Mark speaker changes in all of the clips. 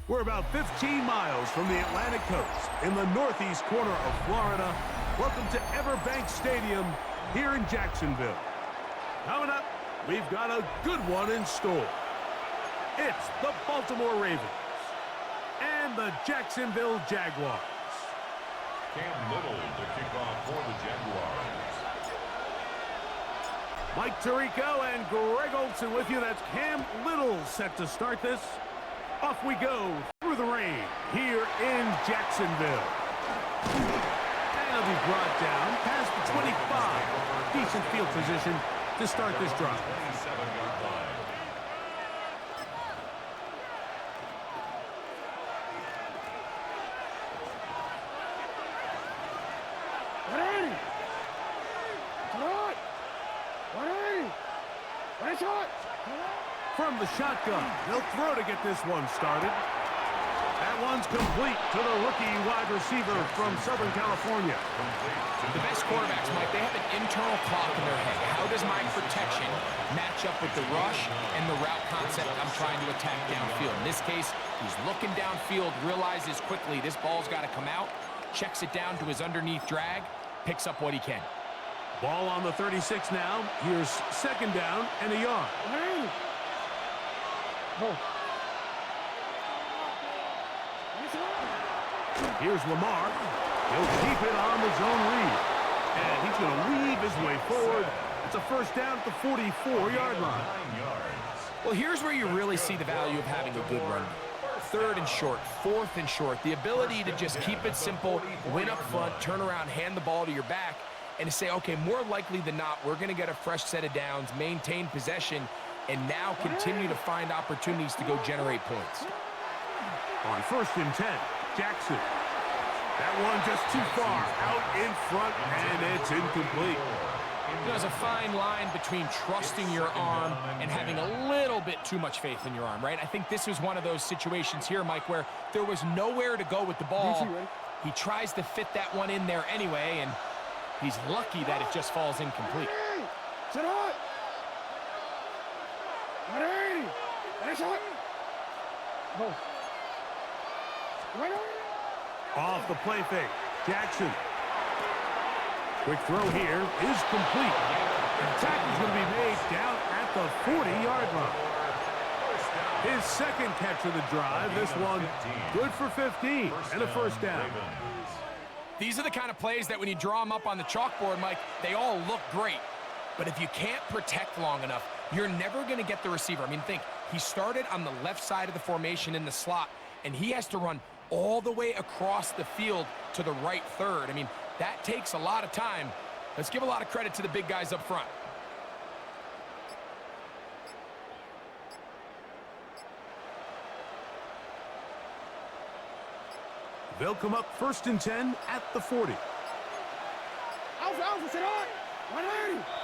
Speaker 1: We're about 15 miles from the Atlantic coast in the northeast corner of Florida. Welcome to Everbank Stadium here in Jacksonville. Coming up, we've got a good one in store. It's the Baltimore Ravens and the Jacksonville Jaguars.
Speaker 2: Cam Little to kick off for the Jaguars.
Speaker 1: Mike Tirico and Greg Olsen with you. That's Cam Little set to start this. Off we go through the rain here in Jacksonville. And he'll be brought down past the 25. Decent field position to start this drive.
Speaker 2: 27-yard line.
Speaker 1: From the shotgun, he'll throw to get this one started. That one's complete to the rookie wide receiver from Southern California.
Speaker 3: The best quarterbacks, Mike, they have an internal clock in their head. How does my protection match up with the rush and the route concept I'm trying to attack downfield? In this case, he's looking downfield, realizes quickly this ball's got to come out, checks it down to his underneath drag, picks up what he can.
Speaker 1: Ball on the 36 now. Here's second down and a yard. Here's Lamar. He'll keep it on the zone read. And he's going to weave his way forward. It's a first down at the 44-yard line.
Speaker 2: 9 yards.
Speaker 3: Well, here's where you really see the value of having a good run. Third and short, fourth and short. The ability to just keep it simple, win up front, turn around, hand the ball to your back, and to say, okay, more likely than not, we're going to get a fresh set of downs, maintain possession, and now continue to find opportunities to go generate points.
Speaker 1: On first and 10, Jackson. That one just too far out in front, and it's incomplete.
Speaker 3: There's a fine line between trusting your arm and having a little bit too much faith in your arm, right? I think this was one of those situations here, Mike, where there was nowhere to go with the ball. He tries to fit that one in there anyway, and he's lucky that it just falls incomplete.
Speaker 1: Off the play fake, Jackson. Quick throw here is complete. The tackle's going to be made down at the 40-yard line. His second catch of the drive. This one good for 15 and a first down.
Speaker 3: These are the kind of plays that when you draw them up on the chalkboard, Mike, they all look great. But if you can't protect long enough, you're never going to get the receiver. I mean, think, he started on the left side of the formation in the slot, and he has to run all the way across the field to the right third. I mean, that takes a lot of time. Let's give a lot of credit to the big guys up front.
Speaker 1: They'll come up first and 10 at the 40.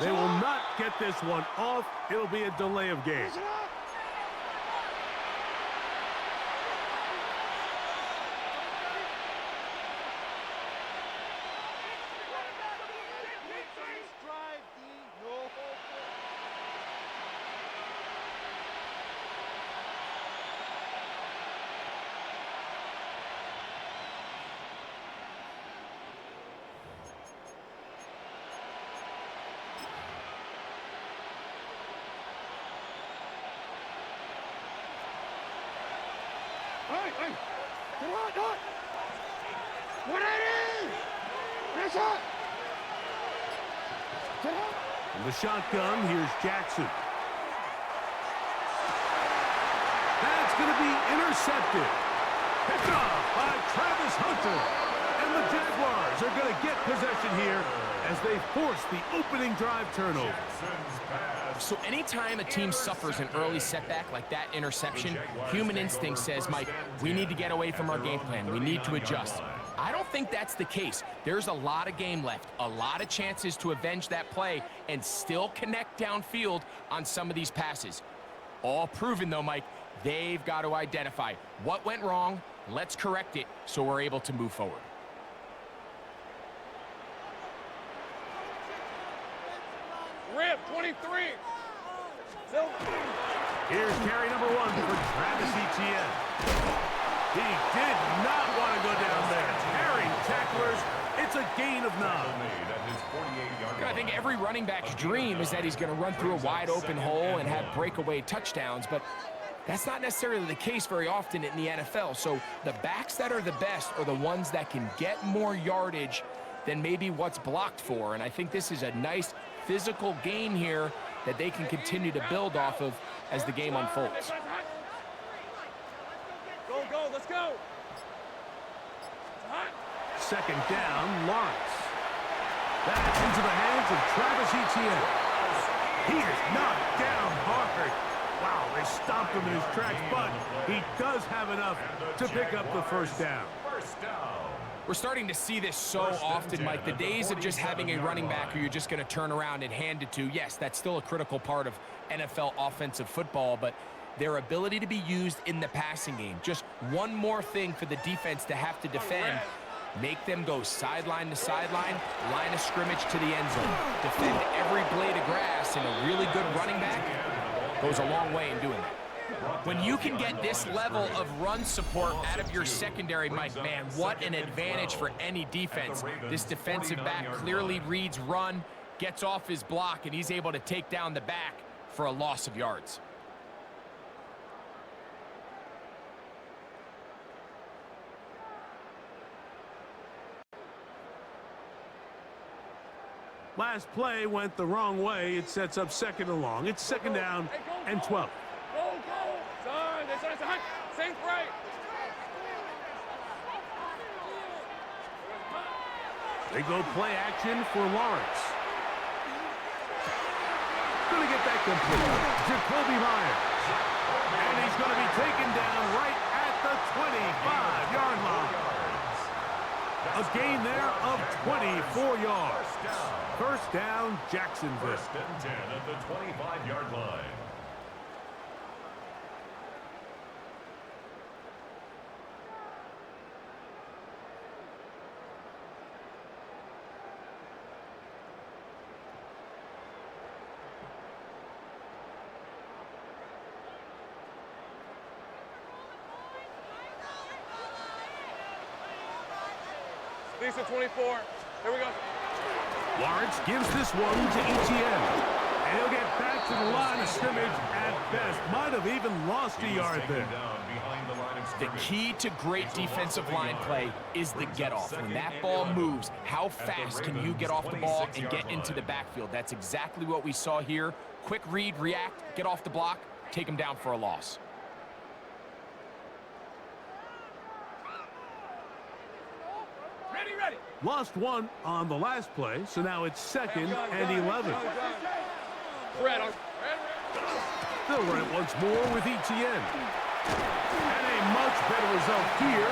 Speaker 1: They will not get this one off. It'll be a delay of game. From the shotgun, here's Jackson. That's going to be intercepted. Picked off by Travis Hunter. And the Jaguars are going to get possession here as they force the opening drive turnover.
Speaker 3: So anytime a team suffers an early setback like that interception, human instinct says, Mike, we need to get away from our game plan. We need to adjust. I don't think that's the case. There's a lot of game left, a lot of chances to avenge that play and still connect downfield on some of these passes. All proven, though, Mike, they've got to identify what went wrong, let's correct it so we're able to move forward.
Speaker 4: Rip, 23.
Speaker 1: Here's carry number 1 for Travis Etienne.
Speaker 3: think every running back's dream is that he's going to run through a wide open hole and have breakaway touchdowns, but that's not necessarily the case very often in the NFL. So the backs that are the best are the ones that can get more yardage than maybe what's blocked for. And I think this is a nice physical gain here that they can continue to build off of as the game unfolds.
Speaker 4: Go, let's go.
Speaker 1: Second down, Lawrence. That's into the hands of Travis Etienne. He is knocked down hard. Wow, they stopped him in his tracks, but he does have enough to pick up the first down.
Speaker 3: We're starting to see this so often, Mike. The days of just having a running back who you're just going to turn around and hand it to, yes, that's still a critical part of NFL offensive football, but their ability to be used in the passing game, just one more thing for the defense to have to defend, make them go sideline to sideline, line of scrimmage to the end zone, defend every blade of grass, and a really good running back goes a long way in doing that. When you can get this level of run support out of your secondary, Mike, man, what an advantage for any defense. This defensive back clearly reads run, gets off his block, and he's able to take down the back for a loss of yards.
Speaker 1: Last play went the wrong way. It sets up second and long. It's second down and 12.
Speaker 4: Go. Son. Sink right.
Speaker 1: They go play action for Lawrence. Going to get that complete. Jacoby Myers. And he's going to be taken down right at the 25-yard line. A gain there of 24 yards. First down, Jacksonville.
Speaker 2: First and 10 at the 25-yard line.
Speaker 4: Decent 24. Here we go.
Speaker 1: Lawrence gives this one to Etienne. And he'll get back to the line of scrimmage at best. Might have even lost a yard there.
Speaker 3: The key to great defensive line play is the get-off. When that ball moves, how fast can you get off the ball and get into the backfield? That's exactly what we saw here. Quick read, react, get off the block, take him down for a loss.
Speaker 4: Ready.
Speaker 1: Lost one on the last play, so now it's second and 11.
Speaker 4: Fred.
Speaker 1: They'll run it once more with Etienne. And a much better result here.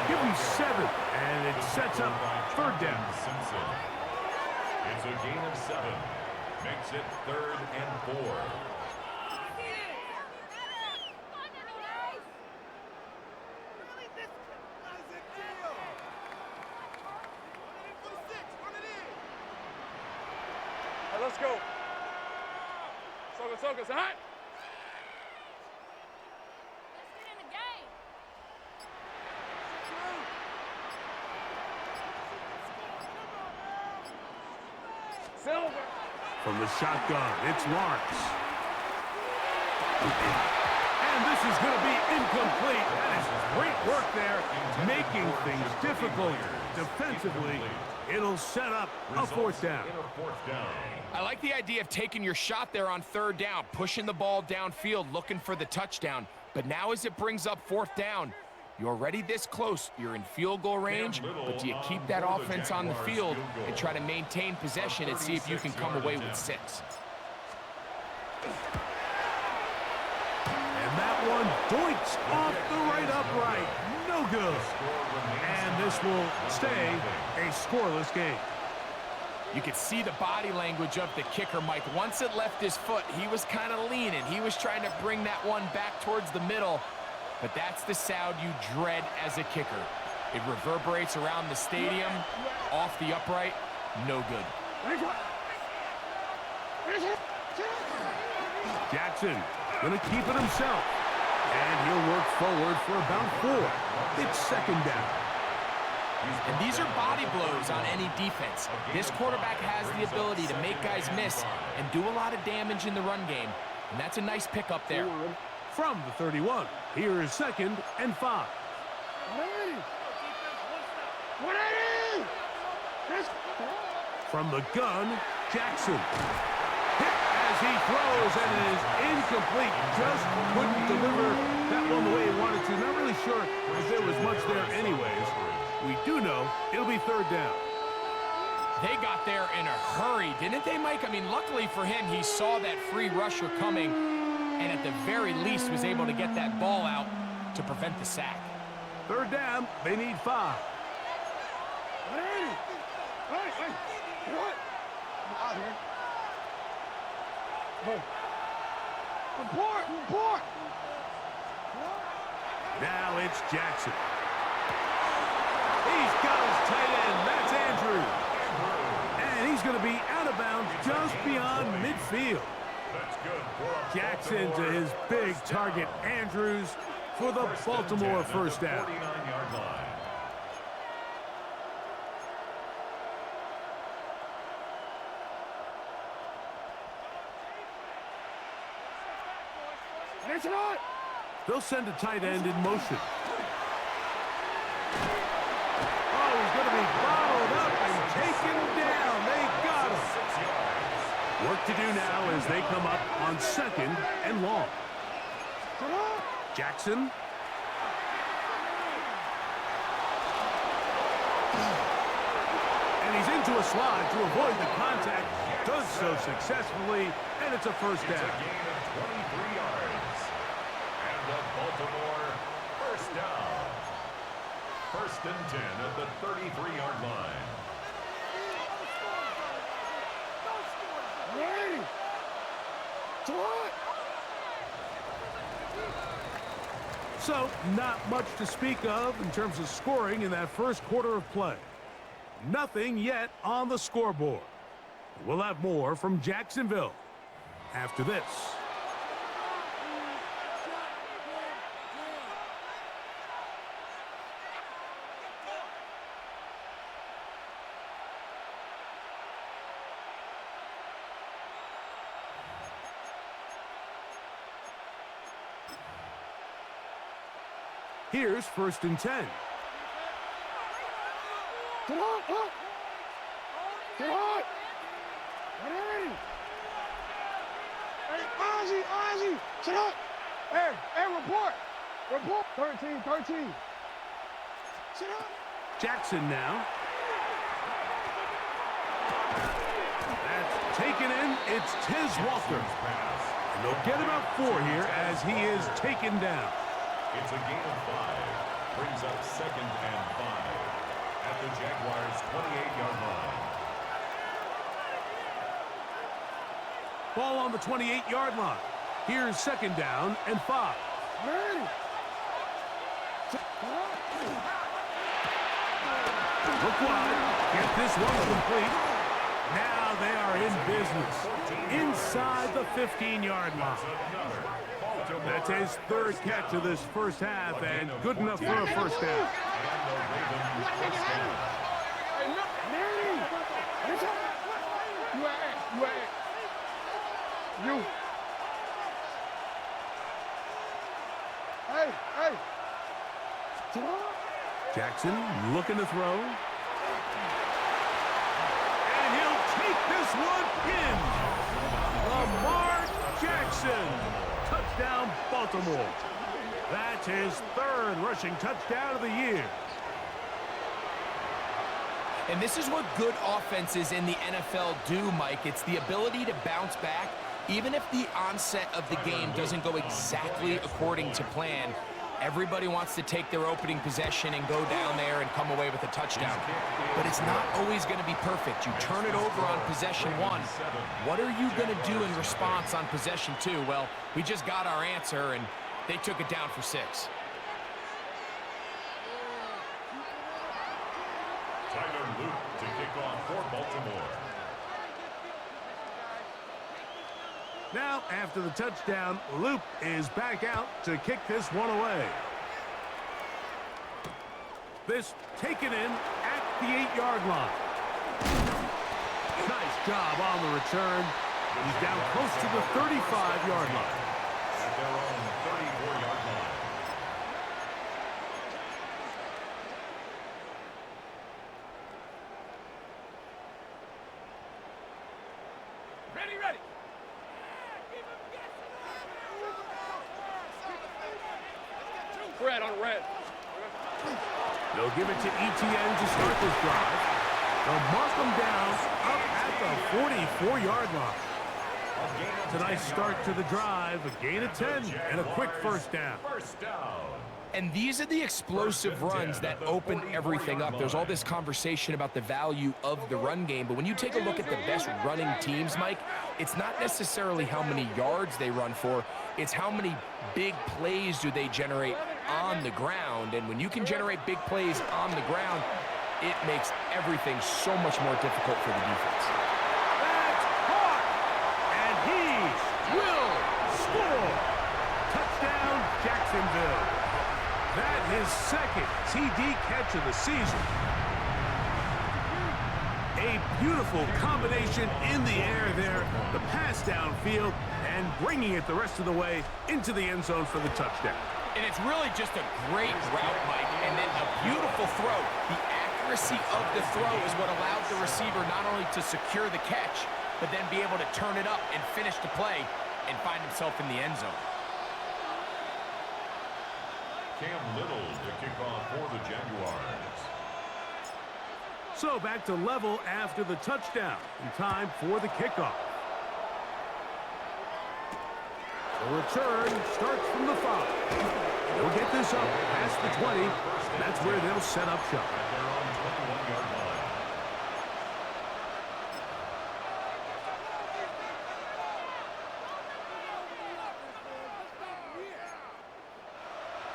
Speaker 1: Give him 7, and it sets up third down.
Speaker 2: It's a gain of 7. Makes it 3rd and 4.
Speaker 4: Let's go. Soka, hot.
Speaker 5: Let's get in the game.
Speaker 4: Silver.
Speaker 1: From the shotgun, it's Lawrence. And this is going to be incomplete. That is great work there, making things difficult defensively. It'll set up a fourth down.
Speaker 3: I like the idea of taking your shot there on third down, pushing the ball downfield, looking for the touchdown. But now as it brings up fourth down, you're already this close. You're in field goal range, but do you keep that offense on the field and try to maintain possession and see if you can come away with 6?
Speaker 1: And that one doinks off the right upright. No good. And this will stay a scoreless game.
Speaker 3: You could see the body language of the kicker, Mike. Once it left his foot, he was kind of leaning. He was trying to bring that one back towards the middle. But that's the sound you dread as a kicker. It reverberates around the stadium, off the upright, no good.
Speaker 1: Jackson going to keep it himself. And he'll work forward for about 4. It's second down.
Speaker 3: And these are body blows on any defense. This quarterback has the ability to make guys miss and do a lot of damage in the run game. And that's a nice pickup there.
Speaker 1: From the 31, here is 2nd and 5. From the gun, Jackson. Hit as he throws, and it is incomplete. Just couldn't deliver that one the way he wanted to. Not really sure if there was much there anyways. We do know it'll be 3rd down.
Speaker 3: They got there in a hurry, didn't they, Mike? I mean, luckily for him, he saw that free rusher coming and at the very least was able to get that ball out to prevent the sack.
Speaker 1: 3rd down, they need 5.
Speaker 4: Report!
Speaker 1: Now it's Jackson. He's got his tight end. That's Andrews. And he's going to be out of bounds just beyond midfield. Jackson to his big target, Andrews, for the Baltimore 1st down. They'll send a tight end in motion. Oh, he's going to be bottled up and taken down. They got him. Work to do now as they come up on 2nd and long. Jackson. And he's into a slide to avoid the contact. Does so successfully, and it's a 1st down.
Speaker 2: It's a gain of 23 yards. And the Baltimore 1st down. 1st and 10 at the 33-yard line.
Speaker 1: So, not much to speak of in terms of scoring in that 1st quarter of play. Nothing yet on the scoreboard. We'll have more from Jacksonville after this. Here's 1st and 10.
Speaker 4: Get on! Hey, Ozzy! Sit up! Hey, report! 13. Sit up!
Speaker 1: Jackson now. That's taken in. It's Tiz Walker. And they'll get about 4 here as he is taken down.
Speaker 2: It's a gain of 5. Brings up 2nd and 5 at the Jaguars' 28-yard line.
Speaker 1: Ball on the 28-yard line. Here's 2nd down and 5. Look wide. Get this one complete. Now they are in business. Inside the 15-yard line. That's his 3rd catch of this 1st half, and good enough for a 1st down.
Speaker 4: Hey!
Speaker 1: Jackson looking to throw. And he'll take this one in. Lamar Jackson. Touchdown, Baltimore. That's his 3rd rushing touchdown of the year.
Speaker 3: And this is what good offenses in the NFL do, Mike. It's the ability to bounce back, even if the onset of the game doesn't go exactly according to plan. Everybody wants to take their opening possession and go down there and come away with a touchdown. But it's not always going to be perfect. You turn it over on possession 1. What are you going to do in response on possession 2? Well, we just got our answer, and they took it down for 6.
Speaker 2: Tyler Luke to kick off for Baltimore.
Speaker 1: Now, after the touchdown, Luke is back out to kick this one away. This taken in at the 8-yard line. Nice job on the return. He's down close to the 35-yard line.
Speaker 2: At their own 34-yard line.
Speaker 3: Ready.
Speaker 4: Red on red.
Speaker 1: They'll give it to ETN to start this drive. They'll mark him down up at the 44-yard line. It's a nice start to the drive, a gain of 10, and a quick first down.
Speaker 2: First down.
Speaker 3: And these are the explosive runs that open everything up. There's all this conversation about the value of the run game, but when you take a look at the best running teams, Mike, it's not necessarily how many yards they run for, it's how many big plays do they generate on the ground. And when you can generate big plays on the ground, it makes everything so much more difficult for the defense.
Speaker 1: That's caught! And he will score! Touchdown, Jacksonville. That his second TD catch of the season. A beautiful combination in the air there. The pass downfield and bringing it the rest of the way into the end zone for the touchdown.
Speaker 3: And it's really just a great route, Mike, and then a beautiful throw. The accuracy of the throw is what allowed the receiver not only to secure the catch, but then be able to turn it up and finish the play and find himself in the end zone.
Speaker 2: Cam Little to kick off for the Jaguars.
Speaker 1: So back to level after the touchdown. In time for the kickoff. The return starts from the 5. They'll get this up past the 20. That's where they'll set up shop.
Speaker 2: At their own 21-yard line.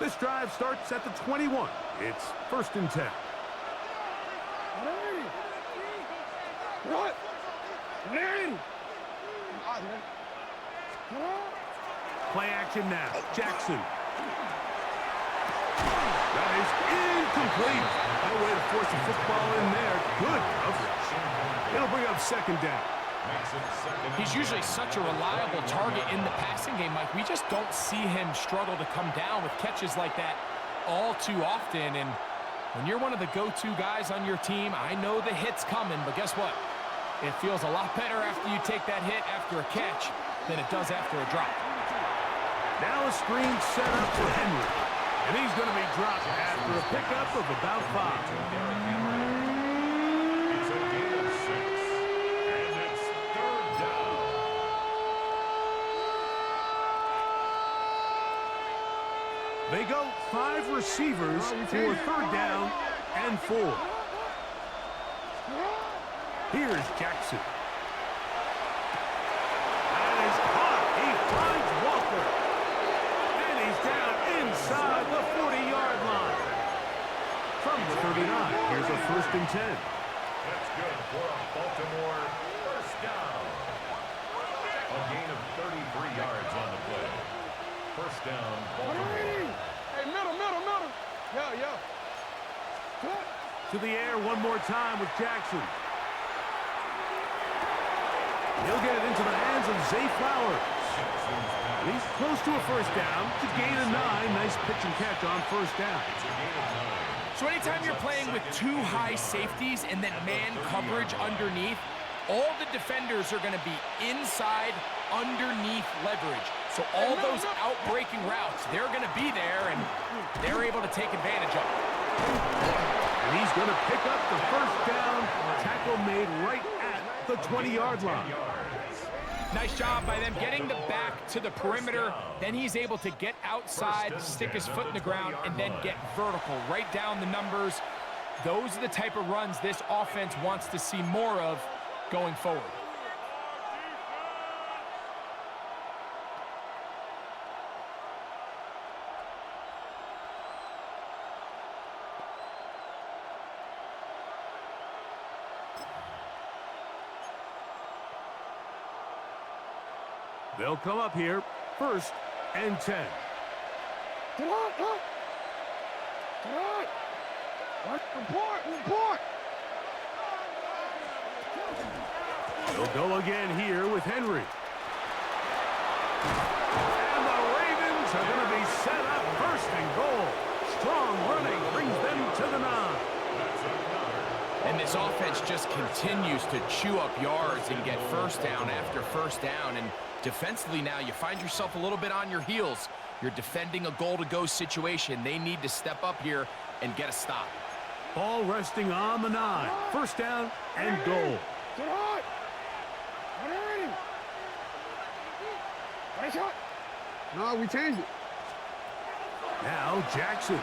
Speaker 1: This drive starts at the 21. It's 1st and 10.
Speaker 4: What? Larry!
Speaker 1: Play action now. Jackson. That is incomplete. No way to force the football in there. Good coverage. It'll bring up 2nd down.
Speaker 2: Makes it 2nd.
Speaker 3: He's usually such a reliable target in the passing game, Mike. We just don't see him struggle to come down with catches like that all too often. And when you're one of the go-to guys on your team, I know the hit's coming, but guess what? It feels a lot better after you take that hit after a catch than it does after a drop.
Speaker 1: Now a screen set up for Henry. And he's going to be dropped after a pickup of about 5.
Speaker 2: It's a gain of 6. And it's 3rd down.
Speaker 1: They go 5 receivers for 3rd down and 4. Here's Jackson. That is caught. He finds Walker. And he's down inside the 40-yard line. From the 39, here's a 1st and 10.
Speaker 2: That's good for a Baltimore first down. A gain of 33 yards on the play. First down, Baltimore.
Speaker 4: Hey, middle. Yo. What?
Speaker 1: To the air one more time with Jackson. He'll get it into the hands of Zay Flowers. He's close to a 1st down. To gain a 9. Nice pitch and catch on 1st down.
Speaker 2: It's a gain of 9.
Speaker 3: So anytime you're playing with 2 high safeties and then man coverage underneath, all the defenders are going to be inside, underneath leverage. So all those out-breaking routes, they're going to be there, and they're able to take advantage of it.
Speaker 1: And he's going to pick up the 1st down. Tackle made right at the 20-yard line.
Speaker 3: Nice job by them getting the back to the perimeter. Then he's able to get outside, stick his foot in the ground, and then get vertical, right down the numbers. Those are the type of runs this offense wants to see more of going forward.
Speaker 1: They'll come up here, 1st and 10.
Speaker 4: Report.
Speaker 1: He'll go again here with Henry. And the Ravens are going to be set up first and goal. Strong running brings them to the 9.
Speaker 3: And this offense just continues to chew up yards and get first down after first down. And defensively now, you find yourself a little bit on your heels. You're defending a goal-to-go situation. They need to step up here and get a stop.
Speaker 1: Ball resting on the 9. First down and goal.
Speaker 4: Get hot. Nice shot. No, we changed it.
Speaker 1: Now Jackson.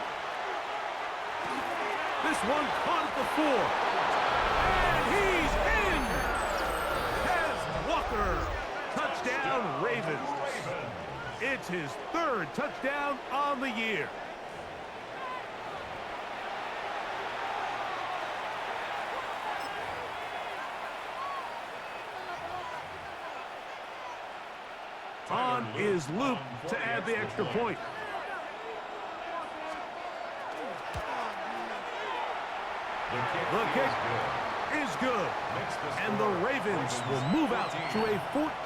Speaker 1: This one caught at the 4. And he's in. Has Walker. Touchdown, Ravens. It's his 3rd touchdown on the year. On is Luke to add the extra point. The kick is good. And the Ravens will move out to a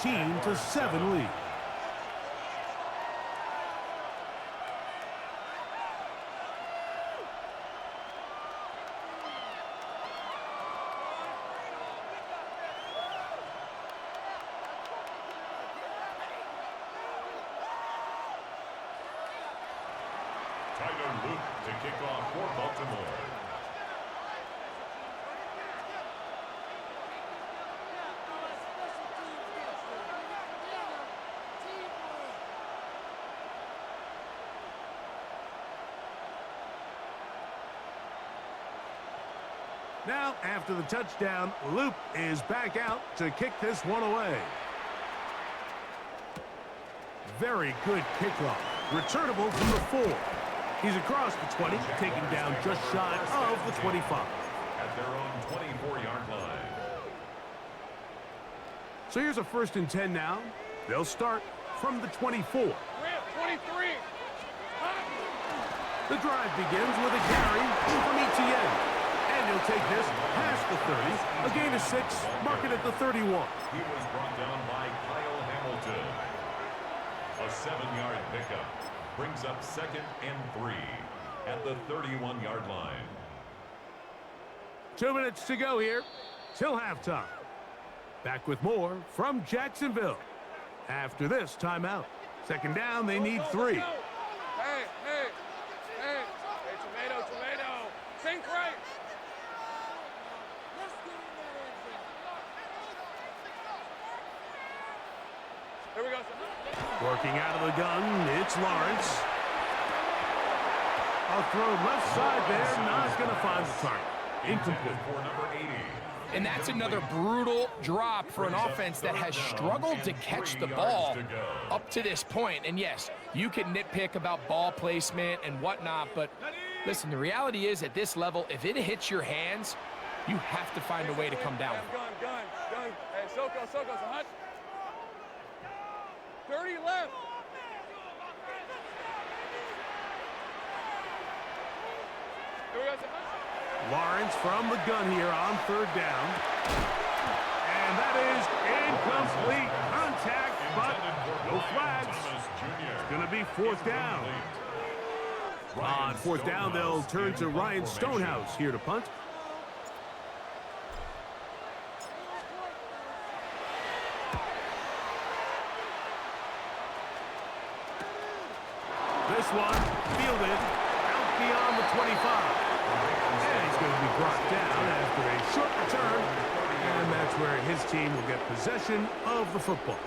Speaker 1: 14-7 lead.
Speaker 2: Tyler Luke to kick off for Baltimore.
Speaker 1: Now, after the touchdown, Luke is back out to kick this one away. Very good kickoff. Returnable from the 4. He's across the 20, taking down just shy of the 25.
Speaker 2: At their own 24-yard line.
Speaker 1: So here's a 1st and 10 now. They'll start from the 24.
Speaker 4: 23.
Speaker 1: The drive begins with a carry from ETN. And he'll take this past the 30, a gain of 6, mark it at the 31.
Speaker 2: He was brought down by Kyle Hamilton. A 7-yard pickup brings up 2nd and 3 at the 31-yard line.
Speaker 1: 2 minutes to go here till halftime. Back with more from Jacksonville. After this timeout. 2nd down, they need 3.
Speaker 4: Hey, tomato. Think right. Here we go.
Speaker 1: Working out of the gun, it's Lawrence. A throw left side there, not going to find the target. Incomplete.
Speaker 2: For number 80.
Speaker 3: And that's another brutal drop for an offense that has struggled to catch the ball up to this point. And yes, you can nitpick about ball placement and whatnot, but listen, the reality is at this level, if it hits your hands, you have to find a way to come down.
Speaker 4: Gun. Hey, Soko, so hot. 30 left. Here we go.
Speaker 1: Lawrence from the gun here on 3rd down. And that is incomplete contact, but no flags. It's going to be 4th down. On 4th down, they'll turn to Ryan Stonehouse here to punt. This one fielded out beyond the 25. And he's going to be brought down after a short return. And that's where his team will get possession of the football.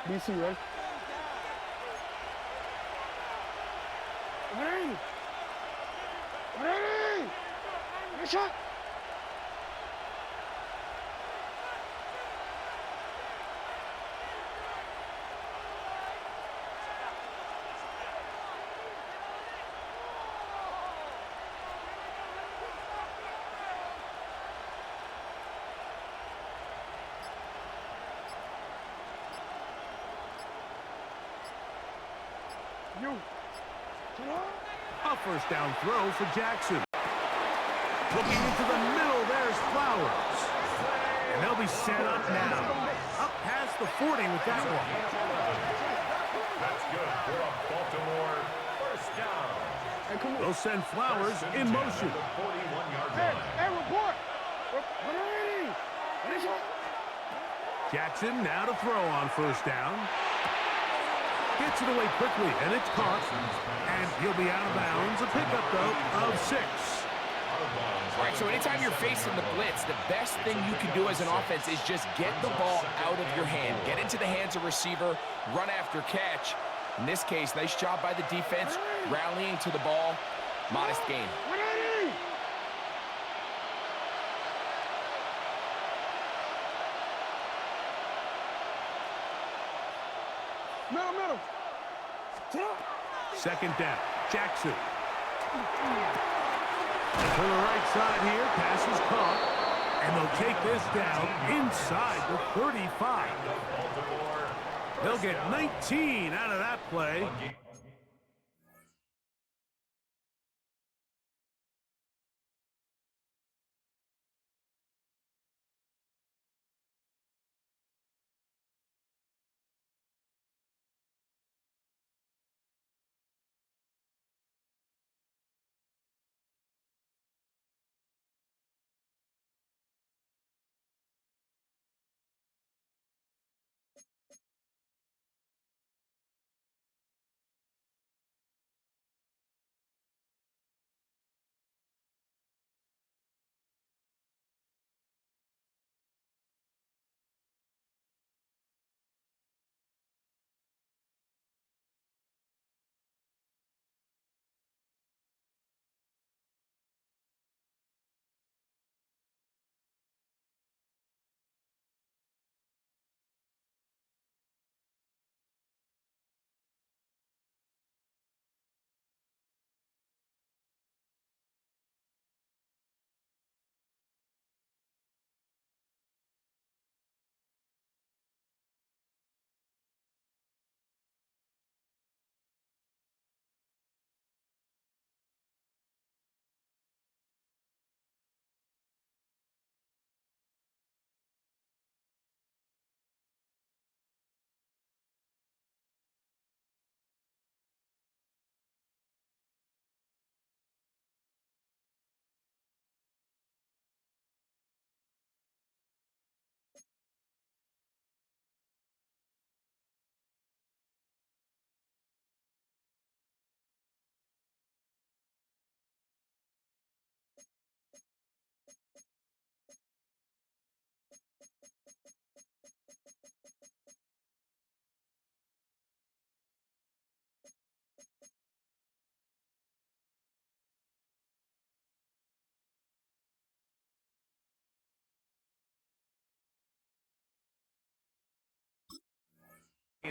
Speaker 4: BC, right? Ready! Nice shot! You.
Speaker 1: A first down throw for Jackson. Looking into the middle, there's Flowers. And they'll be set up now. Up past the 40 with that one.
Speaker 2: That's good for a Baltimore first down.
Speaker 1: They'll send Flowers in motion.
Speaker 2: The 41-yard line.
Speaker 4: Hey, report.
Speaker 1: Jackson now to throw on first down. Gets it away quickly, and it's caught. And he'll be out of bounds. A pickup, though, of 6.
Speaker 3: All right, so anytime you're facing the blitz, the best thing you can do as an offense is just get the ball out of your hand. Get into the hands of receiver, run after catch. In this case, nice job by the defense, rallying to the ball. Modest gain.
Speaker 4: Middle.
Speaker 1: Second down, Jackson. To the right side here, pass is caught. And they'll take this down inside the 35. They'll get 19 out of that play.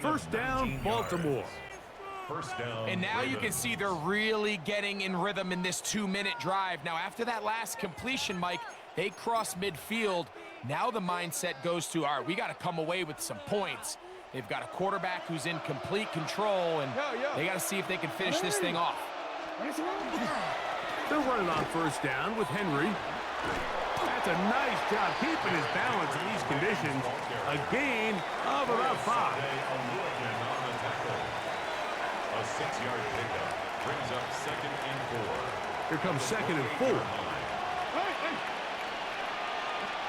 Speaker 1: First down, Baltimore.
Speaker 2: First down.
Speaker 3: And now you can see they're really getting in rhythm in this 2-minute drive. Now, after that last completion, Mike, they cross midfield. Now the mindset goes to, all right, we got to come away with some points. They've got a quarterback who's in complete control, and they got to see if they can finish this thing off.
Speaker 1: They're running on first down with Henry. That's a nice job keeping his balance in these conditions. A gain of about 5.
Speaker 2: A 6-yard pickup brings up 2nd and 4.
Speaker 1: Here comes 2nd and 4.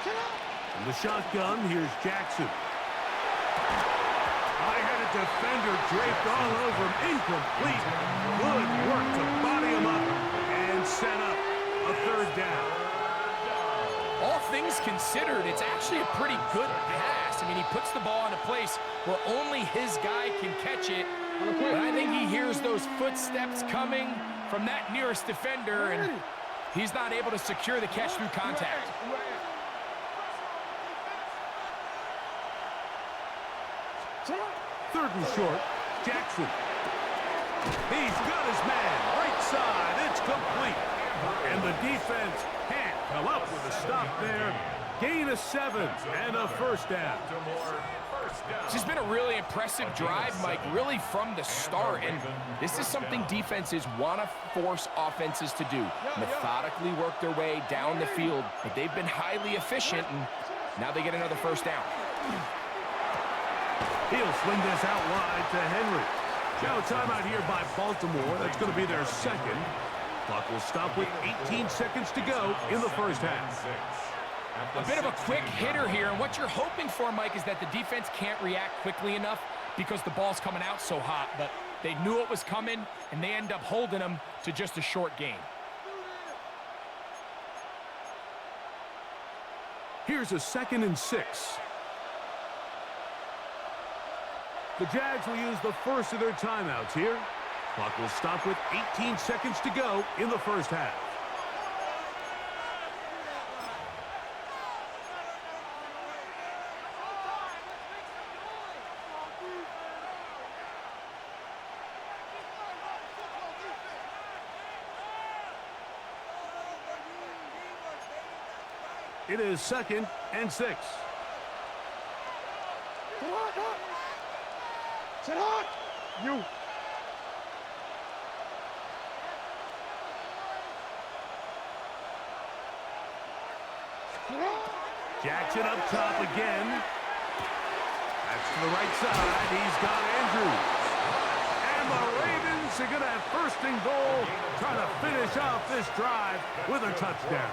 Speaker 1: From the shotgun, here's Jackson. High-headed defender draped all over him. Incomplete. Good work to body him up and set up a 3rd down.
Speaker 3: All things considered, it's actually a pretty good pass. I mean, he puts the ball in a place where only his guy can catch it. But I think he hears those footsteps coming from that nearest defender, and he's not able to secure the catch through contact.
Speaker 1: Third and short, Jackson. He's got his man, right side, it's complete. And the defense can't come up with a stop there. Gain of 7 and a first down.
Speaker 3: This has been a really impressive drive, Mike, really from the start. And this is something defenses want to force offenses to do. Methodically work their way down the field. But they've been highly efficient, and now they get another first down.
Speaker 1: He'll swing this out wide to Henry. Now timeout here by Baltimore. That's going to be their second. Clock will stop with 18 seconds to go in the first half.
Speaker 3: A bit of a quick hitter here, and what you're hoping for, Mike, is that the defense can't react quickly enough because the ball's coming out so hot, but they knew it was coming, and they end up holding them to just a short gain.
Speaker 1: Here's a 2nd and 6. The Jags will use the first of their timeouts here. Clock will stop with 18 seconds to go in the first half. It is 2nd and 6.
Speaker 4: Sit hot! You!
Speaker 1: Jackson up top again. That's to the right side. He's got Andrews. And the Ravens are going to have 1st and goal, trying to finish off this drive with a touchdown.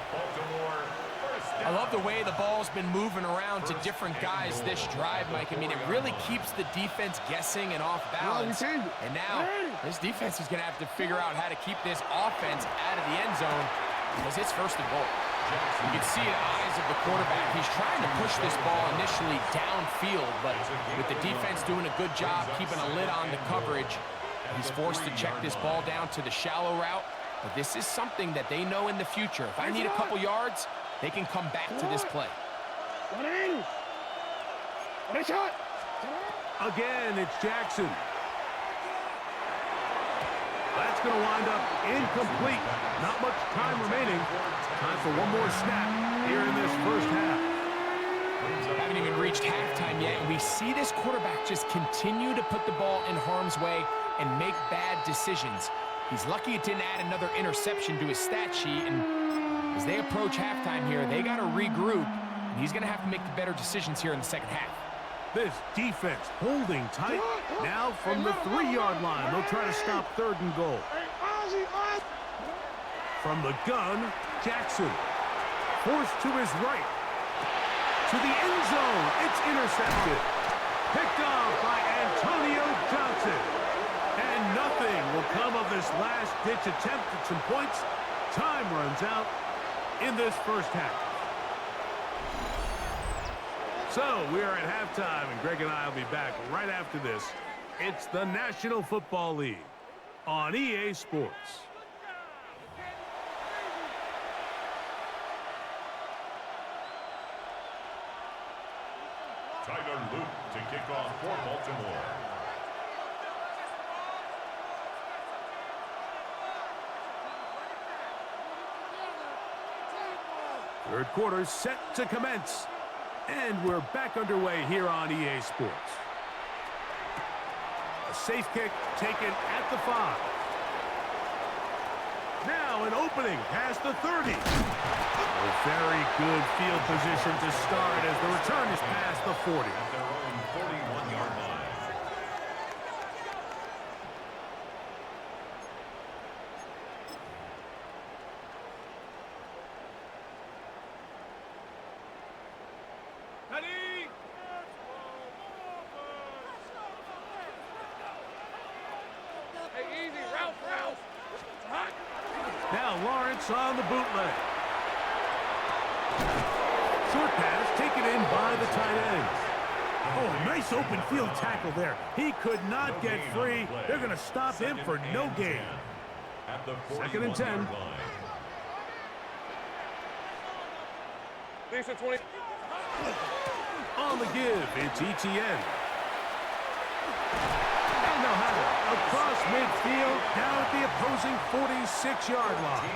Speaker 3: I love the way the ball's been moving around to different guys this drive, Mike. I mean, it really keeps the defense guessing and off balance. And now this defense is going to have to figure out how to keep this offense out of the end zone because it's 1st and goal. You can see in the eyes of the quarterback, he's trying to push this ball initially downfield, but with the defense doing a good job keeping a lid on the coverage, he's forced to check this ball down to the shallow route. But this is something that they know in the future. If I need a couple yards, they can come back to this play.
Speaker 1: Again, it's Jackson. That's going to wind up incomplete. Not much time remaining. Time for one more snap here in this first half.
Speaker 3: Haven't even reached halftime yet, and we see this quarterback just continue to put the ball in harm's way and make bad decisions. He's lucky it didn't add another interception to his stat sheet, and as they approach halftime here, they got to regroup, and he's going to have to make the better decisions here in the second half.
Speaker 1: This defense holding tight. Now from the 3-yard line, they'll try to stop 3rd and goal. From the gun, Jackson. Forced to his right. To the end zone. It's intercepted. Picked off by Antonio Johnson. And nothing will come of this last-ditch attempt at some points. Time runs out in this first half. So we are at halftime, and Greg and I will be back right after this. It's the National Football League on EA Sports.
Speaker 2: Tyler Luke to kick off for Baltimore.
Speaker 1: Third quarter set to commence. And we're back underway here on EA Sports. A safe kick taken at the 5. Now an opening past the 30. A very good field position to start as the return is past the 40.
Speaker 2: At their own 41-yard line.
Speaker 1: On the bootleg. Short pass taken in by the tight end. Oh, nice open field tackle there. He could not get free. They're going to stop him for no gain. 2nd and 10.
Speaker 4: Lisa 20.
Speaker 1: On the give, it's ETN. And they'll have it across midfield, down at the opposing 46-yard line.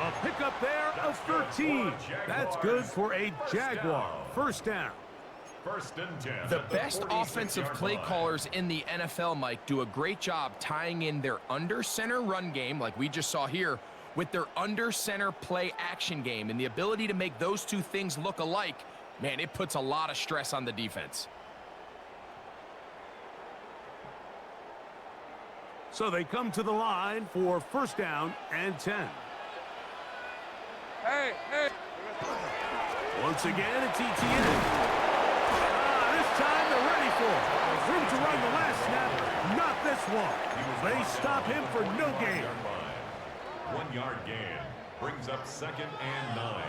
Speaker 1: A pickup there of 13. That's good for a Jaguar. First down.
Speaker 2: First and 10.
Speaker 3: The best offensive play callers in the NFL, Mike, do a great job tying in their under-center run game, like we just saw here, with their under-center play action game. And the ability to make those two things look alike, man, it puts a lot of stress on the defense.
Speaker 1: So they come to the line for first down and 10.
Speaker 4: Hey.
Speaker 1: Once again, it's ETN. This time they're ready for it. Room to run the last snap, not this one. They stop him for no gain.
Speaker 2: 1 yard gain brings up second and 9.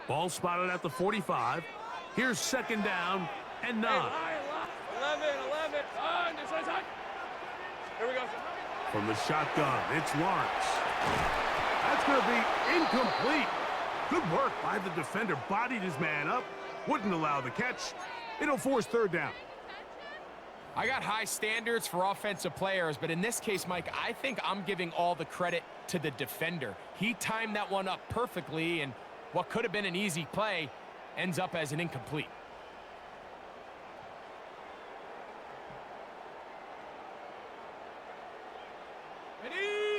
Speaker 1: Ball spotted at the 45. Here's second down and 9.
Speaker 4: 11. Here we go.
Speaker 1: From the shotgun, it's Lawrence. That's going to be incomplete. Good work by the defender. Bodied his man up. Wouldn't allow the catch. It'll force third down.
Speaker 3: I got high standards for offensive players, but in this case, Mike, I think I'm giving all the credit to the defender. He timed that one up perfectly, and what could have been an easy play ends up as an incomplete.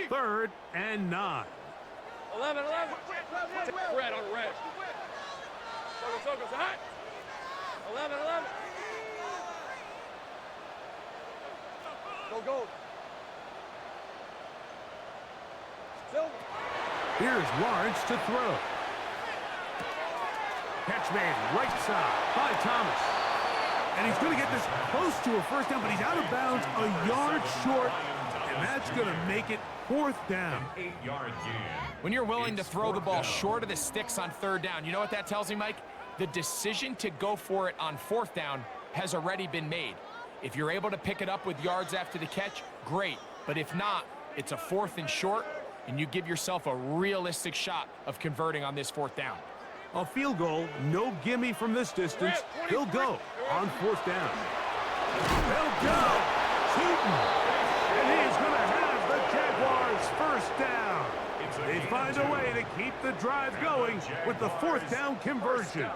Speaker 1: Third and 9.
Speaker 4: 11. Red on red. Sogo, hot. 11. Go. Silver.
Speaker 1: Here's Lawrence to throw. Catch made right side by Thomas. And he's going to get this close to a first down, but he's out of bounds a yard short, and that's going to make it fourth down.
Speaker 2: 8 yard gain.
Speaker 3: When you're willing to throw the ball short of the sticks on third down, you know what that tells me, Mike? The decision to go for it on fourth down has already been made. If you're able to pick it up with yards after the catch, great. But if not, it's a fourth and short, and you give yourself a realistic shot of converting on this fourth down.
Speaker 1: A field goal, no gimme from this distance. He'll go on fourth down. They'll go. Shooting. And he's going to have the Jaguars first down. They find a way to keep the drive going with the fourth down conversion.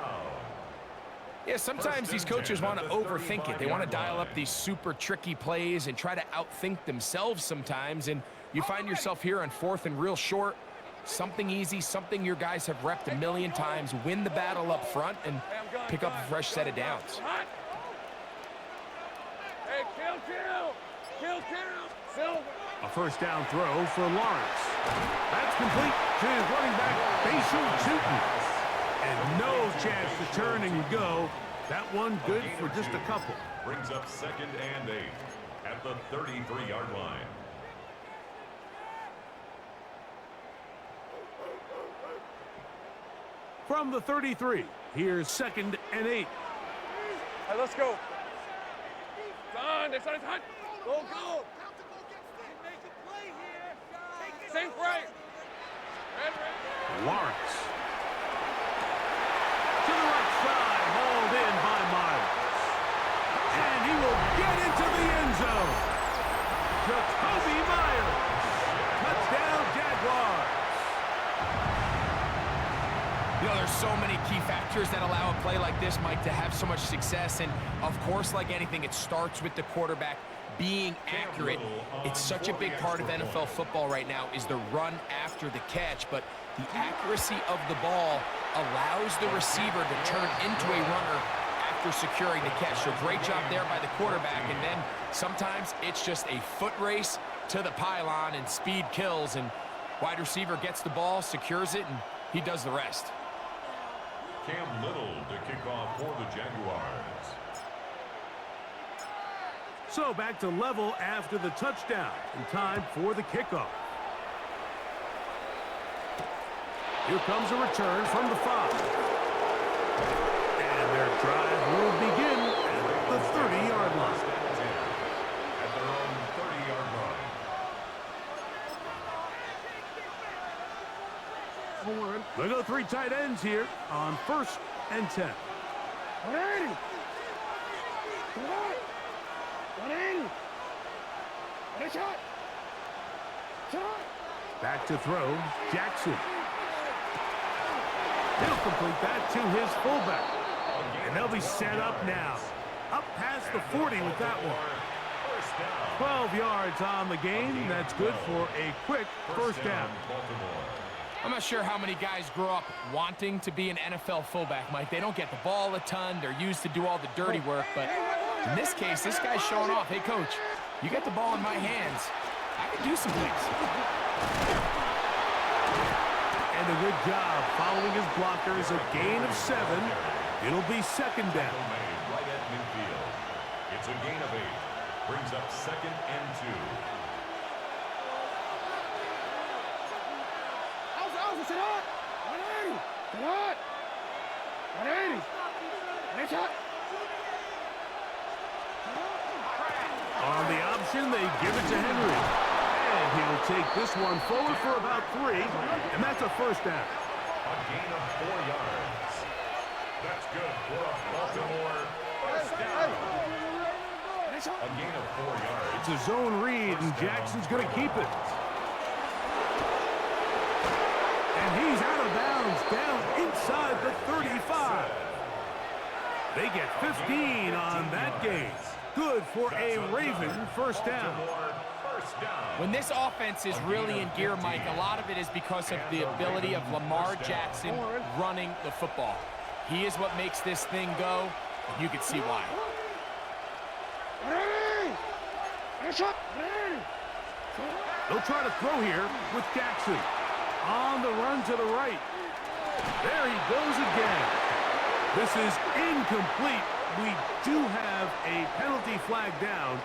Speaker 3: Yeah, sometimes these coaches want to overthink it. They want to dial up these super tricky plays and try to outthink themselves sometimes. And you find yourself here on fourth and real short. Something easy, something your guys have repped a million times. Win the battle up front and pick up a fresh set of downs.
Speaker 4: Hey, kill. Silver.
Speaker 1: A first down throw for Lawrence. That's complete to his running back, Basil Chutin. And no chance to turn and go. That one good for just a couple.
Speaker 2: Brings up second and 8 at the 33-yard line.
Speaker 1: From the 33, here's second and 8.
Speaker 4: Hey, let's go. It's hot. Go. Sink right. Red.
Speaker 1: Lawrence. To the right side, hauled in by Miles. And he will get into the end zone. Jacoby Myers. Touchdown, Jaguars.
Speaker 3: You know, there's so many key factors that allow a play like this, Mike, to have so much success. And, of course, like anything, it starts with the quarterback being accurate. It's such a big part of NFL football right now is the run after the catch. But the accuracy of the ball allows the receiver to turn into a runner after securing the catch. So great job there by the quarterback. And then sometimes it's just a foot race to the pylon and speed kills. And wide receiver gets the ball, secures it, and he does the rest.
Speaker 2: Cam Little to kick off for the Jaguars.
Speaker 1: So back to level after the touchdown. And time for the kickoff. Here comes a return from the 5. And their drive will begin at the 30-yard line.
Speaker 2: At their own 30-yard line.
Speaker 1: They go 3 tight ends here on first and 10.
Speaker 4: 180. 180. What a shot.
Speaker 1: Back to throw, Jackson. He'll complete that to his fullback. And they'll be set up now. Up past the 40 with that one. 12 yards on the game. That's good for a quick first down.
Speaker 3: I'm not sure how many guys grow up wanting to be an NFL fullback, Mike. They don't get the ball a ton. They're used to do all the dirty work. But in this case, this guy's showing off. Hey, coach, you get the ball in my hands. I can do some things.
Speaker 1: And a good job following his blockers. A gain of 7. It'll be second down.
Speaker 2: Right at midfield. It's a gain of 8. Brings up 2nd and 2.
Speaker 1: On the option, they give it to Henry. And he'll take this one forward for about 3, and that's a first down.
Speaker 2: A gain of 4 yards. That's good for a Baltimore first down. A gain of 4 yards.
Speaker 1: It's a zone read, and Jackson's going to keep it. And he's out of bounds, down inside the 35. They get 15 on that game. Good for a Raven first down.
Speaker 3: When this offense is really in gear, Mike, a lot of it is because of the ability of Lamar Jackson running the football. He is what makes this thing go, and you can see why.
Speaker 1: They'll try to throw here with Jackson. On the run to the right. There he goes again. This is incomplete. We do have a penalty flag down.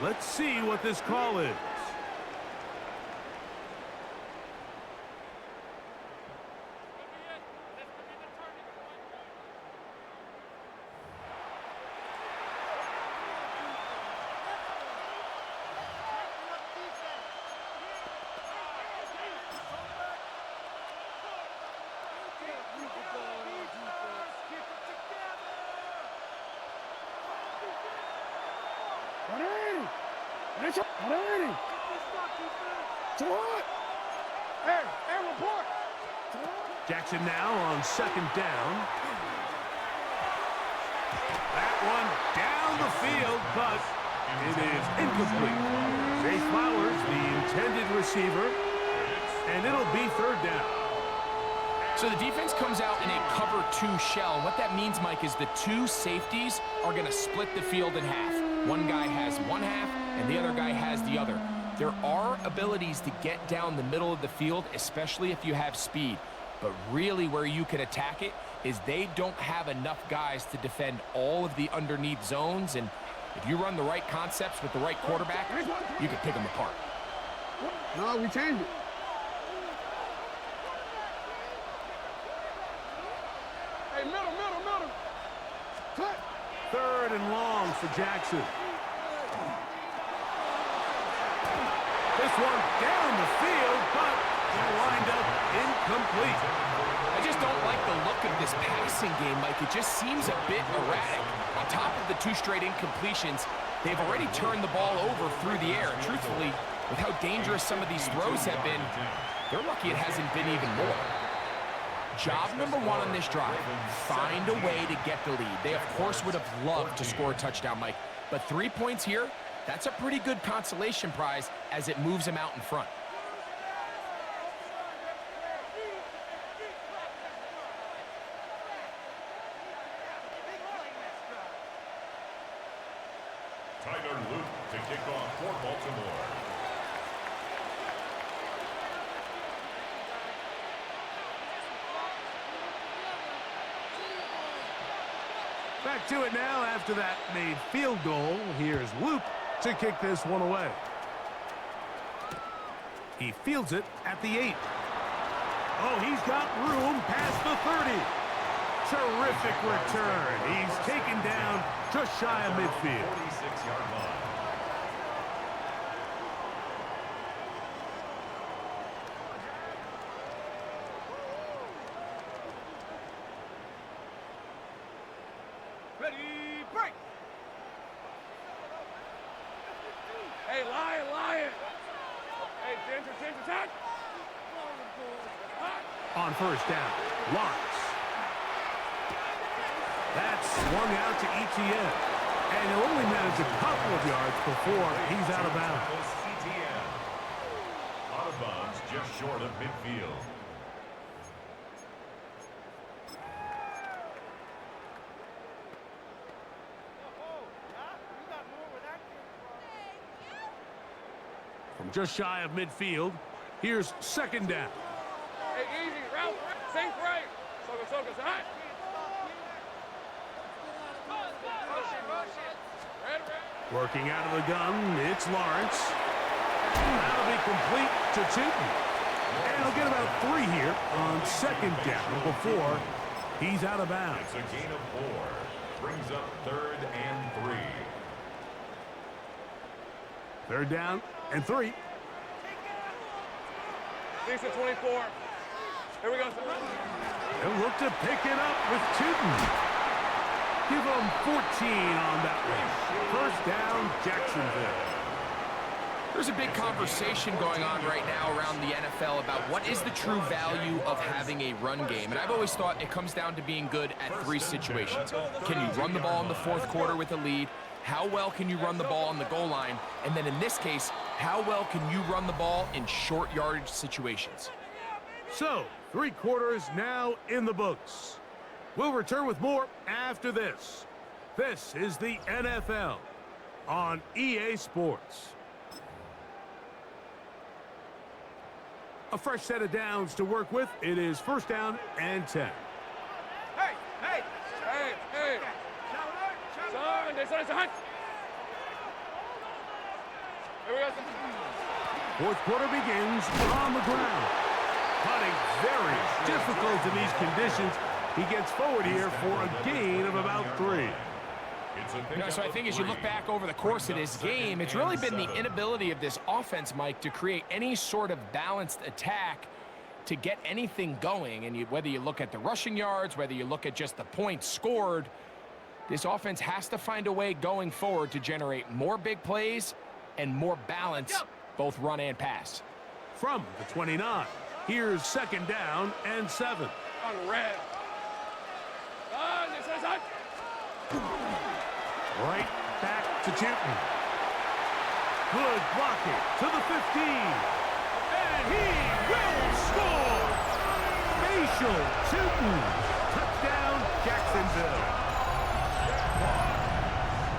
Speaker 1: Let's see what this call is. Jackson now on second down. That one down the field, but it is incomplete. Zay Flowers, the intended receiver, and it'll be third down.
Speaker 3: So the defense comes out in a cover 2 shell. What that means, Mike, is the 2 safeties are going to split the field in half. One guy has one half, and the other guy has the other. There are abilities to get down the middle of the field, especially if you have speed. But really where you can attack it is they don't have enough guys to defend all of the underneath zones. And if you run the right concepts with the right quarterback, you can pick them apart.
Speaker 4: No, we changed it. Hey, middle. Cut.
Speaker 1: Third and long for Jackson. This one down the field, but it'll wind up incomplete.
Speaker 3: I just don't like the look of this passing game, Mike. It just seems a bit erratic. On top of the 2 straight incompletions, they've already turned the ball over through the air. Truthfully, with how dangerous some of these throws have been, they're lucky it hasn't been even more. Job number 1 on this drive, find a way to get the lead. They, of course, would have loved to score a touchdown, Mike. But 3 points here, that's a pretty good consolation prize as it moves them out in front.
Speaker 2: Tyler Luke to kick off for Baltimore.
Speaker 1: Back to it now after that made field goal. Here's Luke to kick this one away. He fields it at the 8. Oh, he's got room past the 30. Terrific return. He's taken down just shy of midfield.
Speaker 2: 46-yard line.
Speaker 4: Ready, break. Hey, Lion. Hey, ginger, touch.
Speaker 1: On first down, Lawrence. That's swung out to ETN. And he'll only manage a couple of yards before he's out of bounds.
Speaker 2: CTN. Out of bounds just short of midfield.
Speaker 1: From just shy of midfield, here's second down.
Speaker 4: Hey, easy, route, think right. Soka, hot.
Speaker 1: Working out of the gun, it's Lawrence. That'll be complete to Tootin. And he'll get about 3 here on second down before he's out of bounds.
Speaker 2: It's a gain of 4. Brings up 3rd and 3.
Speaker 1: Third down and 3.
Speaker 4: Decent 24. Here we go.
Speaker 1: They'll look to pick it up with Tootin. Give them 14 on that one. First down, Jacksonville.
Speaker 3: There's a big conversation going on right now around the NFL about what is the true value of having a run game. And I've always thought it comes down to being good at 3 situations. Can you run the ball in the 4th quarter with a lead? How well can you run the ball on the goal line? And then in this case, how well can you run the ball in short yardage situations?
Speaker 1: So, 3 quarters now in the books. We'll return with more after this. This is the NFL on EA Sports. A fresh set of downs to work with. It is first down and 10.
Speaker 4: Hey. Son, it's a hunt. Here we go.
Speaker 1: Fourth quarter begins on the ground. Putting very difficult in these conditions. He gets forward here for a gain of about 3.
Speaker 3: So I think as you look back over the course of this game, it's really been the inability of this offense, Mike, to create any sort of balanced attack to get anything going. And whether you look at the rushing yards, whether you look at just the points scored, this offense has to find a way going forward to generate more big plays and more balance, both run and pass.
Speaker 1: From the 29, here's second down and 7.
Speaker 4: On the red.
Speaker 1: Right back to Tootin. Good blocking to the 15. And he will score! Facial Tootin. Touchdown, Jacksonville.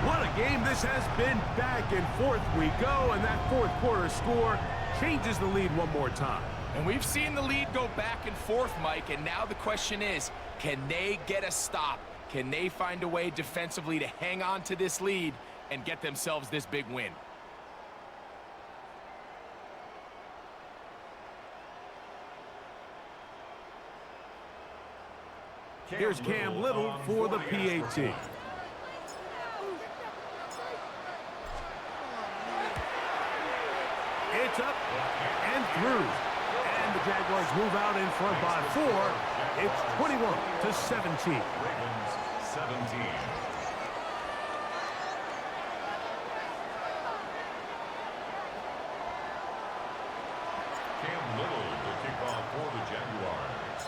Speaker 1: What a game this has been. Back and forth we go, and that 4th quarter score changes the lead one more time.
Speaker 3: And we've seen the lead go back and forth, Mike, and now the question is, can they get a stop? Can they find a way defensively to hang on to this lead and get themselves this big win?
Speaker 1: Here's Cam Little for the PAT. It's up and through. And the Jaguars move out in front by 4. It's 21-17.
Speaker 2: Ravens 17. Cam Little to kick off for the Jaguars.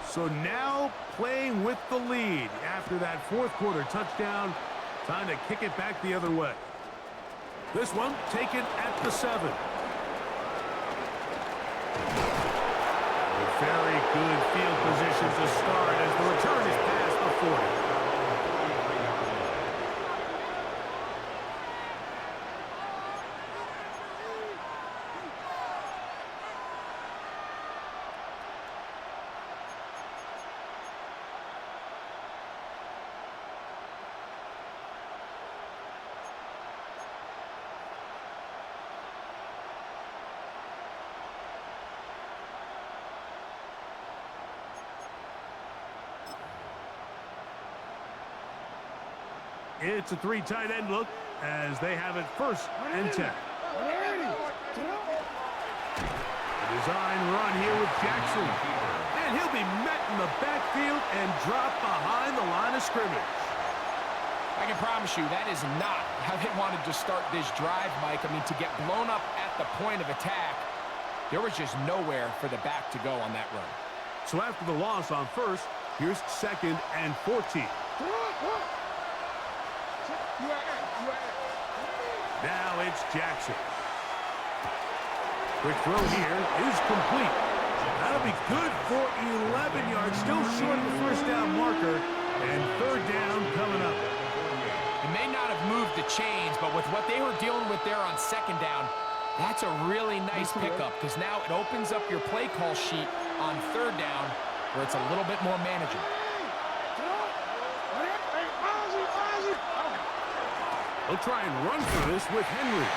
Speaker 1: So now playing with the lead after that 4th quarter touchdown. Time to kick it back the other way. This one taken at the 7. Very good field position to start as the return is past the 40. It's a 3 tight end look as they have it first and 10. Design run here with Jackson. And he'll be met in the backfield and dropped behind the line of scrimmage.
Speaker 3: I can promise you that is not how they wanted to start this drive, Mike. I mean, to get blown up at the point of attack There was just nowhere for the back to go on that run.
Speaker 1: So after the loss on first, here's 2nd and 14. Now it's Jackson. Quick throw here is complete. That'll be good for 11 yards, still short of the first down marker, and 3rd down coming up.
Speaker 3: It may not have moved the chains, but with what they were dealing with there on 2nd down, that's a really nice pickup because now it opens up your play call sheet on 3rd down where it's a little bit more manageable.
Speaker 1: They'll try and run for this with Henry,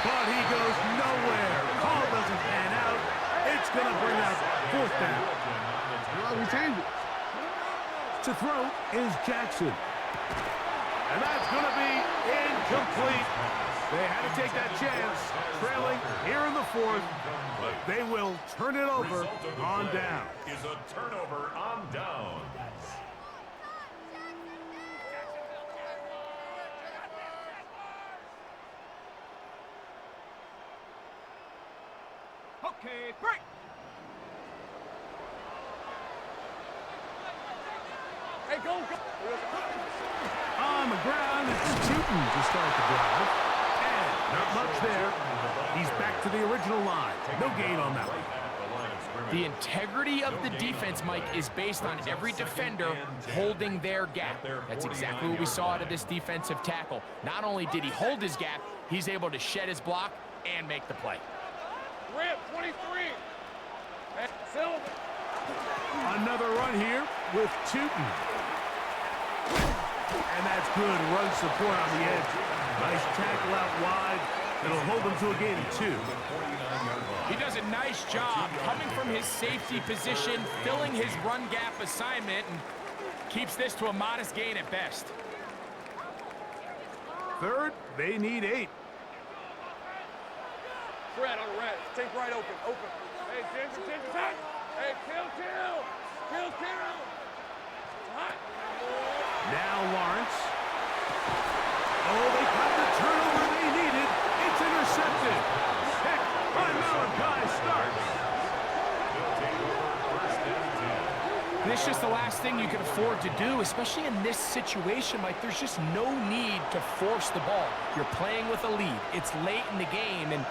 Speaker 1: but he goes nowhere. Call doesn't pan out. It's going to bring up 4th down. To throw is Jackson. And that's going to be incomplete. They had to take that chance, trailing here in the 4th, but they will turn it over on down.
Speaker 2: Is a turnover on downs.
Speaker 4: Okay, break. Hey, go.
Speaker 1: On the ground, it's Tootin to start the drive. And not much there. He's back to the original line. No gain on that one.
Speaker 3: The integrity of the defense, Mike, is based on every defender holding their gap. That's exactly what we saw out of this defensive tackle. Not only did he hold his gap, he's able to shed his block and make the play.
Speaker 4: Rip, 23. And Silver.
Speaker 1: Another run here with Tootin. And that's good run support on the edge. Nice tackle out wide. It'll hold them to a gain of 2.
Speaker 3: He does a nice job coming from his safety position, filling his run gap assignment, and keeps this to a modest gain at best.
Speaker 1: 3rd, they need 8.
Speaker 4: Fred on the red. Take right open. Open. Hey, Ginger, back. Hey, kill. Hot.
Speaker 1: Now Lawrence. Oh, they got the turnover they needed. It's intercepted. Picked by Malachi Starks.
Speaker 3: This is just the last thing you can afford to do, especially in this situation. Like, there's just no need to force the ball. You're playing with a lead. It's late in the game, and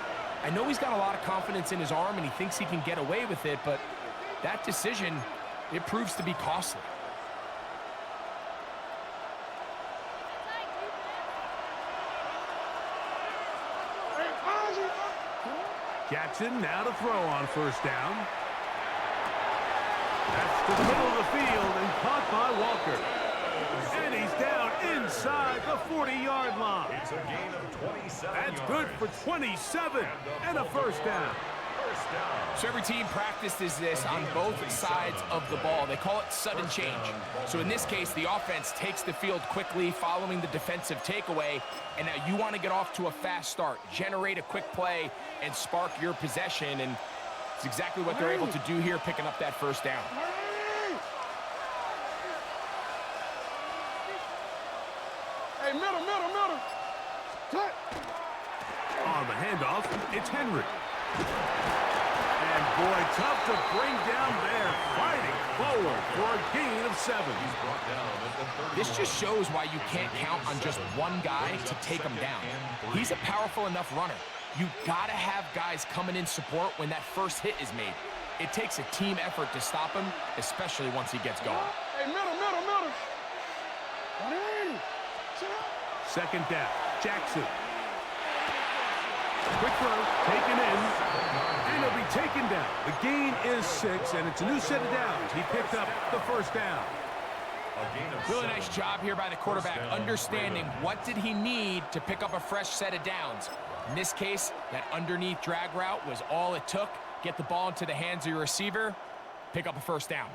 Speaker 3: I know he's got a lot of confidence in his arm, and he thinks he can get away with it, but that decision, it proves to be costly.
Speaker 1: Jackson now to throw on 1st down. That's to the middle of the field and caught by Walker. And he's down inside the 40-yard line.
Speaker 2: It's a gain of 27
Speaker 1: That's
Speaker 2: yards.
Speaker 1: good for 27 and a 1st down.
Speaker 2: First down.
Speaker 3: So every team practices this on both sides of the ball. They call it sudden change. So in this case, the offense takes the field quickly following the defensive takeaway, and now you want to get off to a fast start, generate a quick play, and spark your possession, and it's exactly what they're able to do here, picking up that 1st down.
Speaker 4: Hey, middle. Cut.
Speaker 1: On the handoff, it's Henry. And boy, tough to bring down there, fighting forward for a gain of 7.
Speaker 3: This just shows why you can't count on just one guy to take him down. He's a powerful enough runner. You gotta have guys coming in support when that first hit is made. It takes a team effort to stop him, especially once he gets going.
Speaker 4: Hey, middle.
Speaker 1: 2nd down, Jackson. Quick throw, taken in, and he'll be taken down. The gain is 6, and it's a new set of downs. He picked up the 1st down.
Speaker 3: Really nice job here by the quarterback, understanding what did he need to pick up a fresh set of downs. In this case, that underneath drag route was all it took. Get the ball into the hands of your receiver, pick up a 1st down.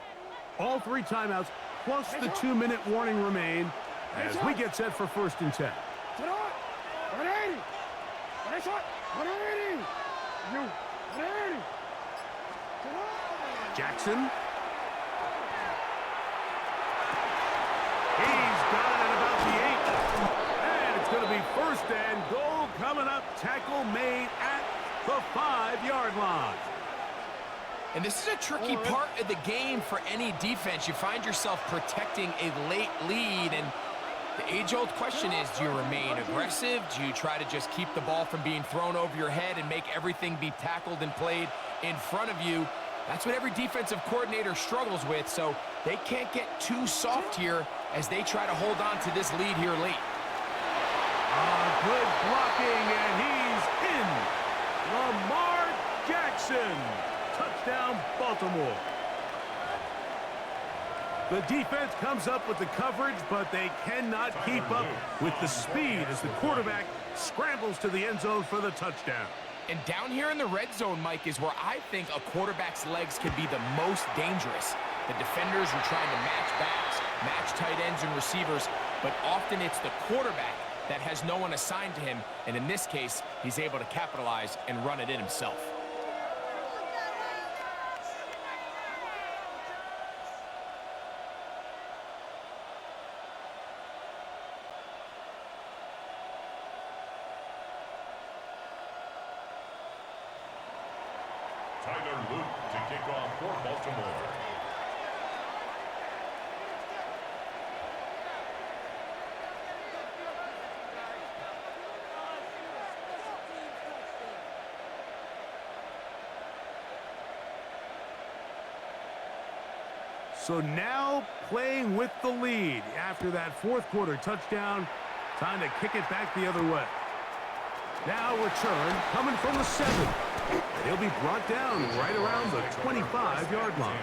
Speaker 1: All 3 timeouts, plus the 2-minute warning remain as we get set for 1st and 10. Jackson. He's got it at about the 8. And it's going to be 1st and goal coming up. Tackle made at the 5-yard line.
Speaker 3: And this is a tricky part of the game for any defense. You find yourself protecting a late lead, and the age-old question is, do you remain aggressive? Do you try to just keep the ball from being thrown over your head and make everything be tackled and played in front of you? That's what every defensive coordinator struggles with, so they can't get too soft here as they try to hold on to this lead here late.
Speaker 1: Good blocking, and he's in. Lamar Jackson. Touchdown, Baltimore. The defense comes up with the coverage, but they cannot keep up with the speed as the quarterback scrambles to the end zone for the touchdown.
Speaker 3: And down here in the red zone, Mike, is where I think a quarterback's legs can be the most dangerous. The defenders are trying to match backs, match tight ends and receivers, but often it's the quarterback that has no one assigned to him, and in this case, he's able to capitalize and run it in himself.
Speaker 2: Tyler Luke to kick off for Baltimore.
Speaker 1: So now playing with the lead after that fourth quarter touchdown. Time to kick it back the other way. Now return coming from the 7. And he'll be brought down right around the 25-yard line.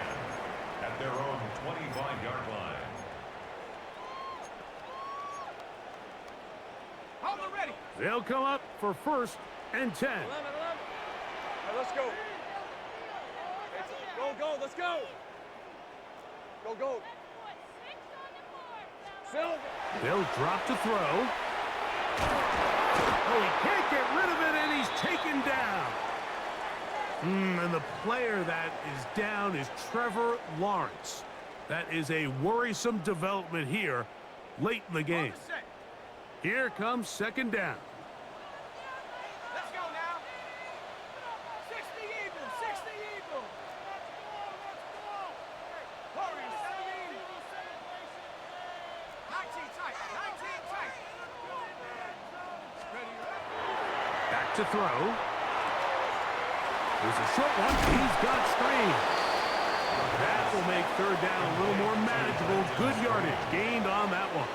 Speaker 2: At their own 25-yard line.
Speaker 4: Hold it ready.
Speaker 1: They'll come up for 1st and 10.
Speaker 4: 11. All right, let's go. Go, let's go. Go. Silver.
Speaker 1: They'll drop to throw. Oh, he can't get rid of it, and he's taken down. And the player that is down is Trevor Lawrence. That is a worrisome development here late in the game. Here comes 2nd down.
Speaker 4: Let's go now. 60 Eagle. Warriors, 17. 19 tight.
Speaker 1: Back to throw. There's a short one. He's got screen. That will make 3rd down a little more manageable. Good yardage gained on that one.